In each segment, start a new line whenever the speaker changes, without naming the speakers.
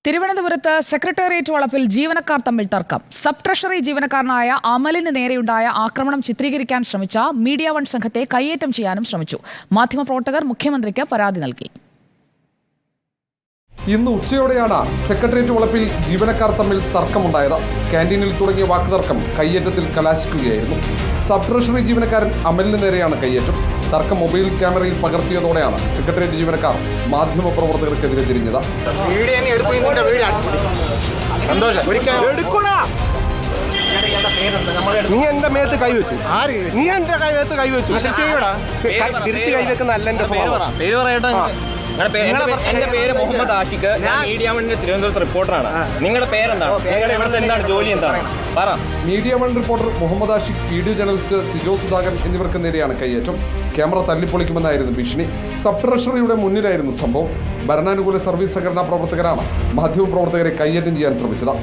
തിരുവനന്തപുരത്ത് സെക്രട്ടേറിയറ്റ് വളപ്പിൽ ജീവനക്കാർ തമ്മിൽ തർക്കം. സബ് ട്രഷറി ജീവനക്കാരനായ അമലിന് നേരെയുണ്ടായ ആക്രമണം ചിത്രീകരിക്കാൻ ശ്രമിച്ച മീഡിയ വൺ സംഘത്തെ കയ്യേറ്റം ചെയ്യാനും ശ്രമിച്ചു. മാധ്യമപ്രവർത്തകർ മുഖ്യമന്ത്രിക്ക് പരാതി നൽകി.
ഇന്ന് ഉച്ചയോടെയാണ് സെക്രട്ടേറിയറ്റ് വളപ്പിൽ ജീവനക്കാർ തമ്മിൽ തർക്കമുണ്ടായത്. ക്യാന്റീനിൽ തുടങ്ങിയ വാക്കുതർക്കം കയ്യേറ്റത്തിൽ കലാശിക്കുകയായിരുന്നു. സബ് ട്രഷറി ജീവനക്കാരൻ അമലിന് നേരെയാണ് കയ്യേറ്റം. തർക്കം മൊബൈൽ ക്യാമറയിൽ പകർത്തിയതോടെയാണ് സെക്രട്ടേറിയറ്റ് ജീവനക്കാർ മാധ്യമപ്രവർത്തകർക്കെതിരെ തിരിഞ്ഞത്.
നീ എന്റെ മേത്ത് കൈവച്ചു, നീ എന്റെ മേത്ത് കൈവച്ചു. തിരിച്ച് കൈവെക്കുന്ന അല്ല എന്റെ സ്വഭാവം.
എന്റെ പേര് മുഹമ്മദ് ആഷിഖ്. ഞാൻ മീഡിയ വണ്ണിന്റെ തിരുവനന്തപുരത്ത് റിപ്പോർട്ടറാണ്. നിങ്ങളുടെ പേരെന്താണ്? നിങ്ങളുടെ ഇവിടുത്തെ എന്താണ് ജോലി? എന്താണ്? പറ.
Media One reporter Muhammad Ashiq, video journalist Sijo Sudhakaran എന്നിവർക്ക് നേരെയാണ് കയ്യേറ്റം. ക്യാമറ തല്ലിപ്പൊളിക്കുമെന്നായിരുന്നു ഭീഷണി. സബ് ട്രഷറിയുടെ മുന്നിലായിരുന്നു സംഭവം. ഭരണാനുകൂല സർവീസ് സംഘടനാ പ്രവർത്തകരാണ് മാധ്യമപ്രവർത്തകരെ കയ്യേറ്റം ചെയ്യാൻ ശ്രമിച്ചത്.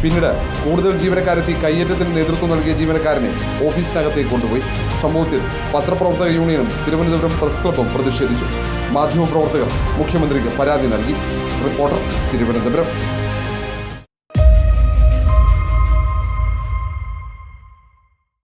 പിന്നീട് കൂടുതൽ ജീവനക്കാരെത്തി കയ്യേറ്റത്തിന് നേതൃത്വം നൽകിയ ജീവനക്കാരനെ ഓഫീസിനകത്തേക്ക് കൊണ്ടുപോയി. സംഭവത്തിൽ പത്രപ്രവർത്തക യൂണിയനും തിരുവനന്തപുരം പ്രസ് ക്ലബ്ബും പ്രതിഷേധിച്ചു. മാധ്യമപ്രവർത്തകർ മുഖ്യമന്ത്രിക്ക് പരാതി നൽകി. റിപ്പോർട്ടർ, തിരുവനന്തപുരം.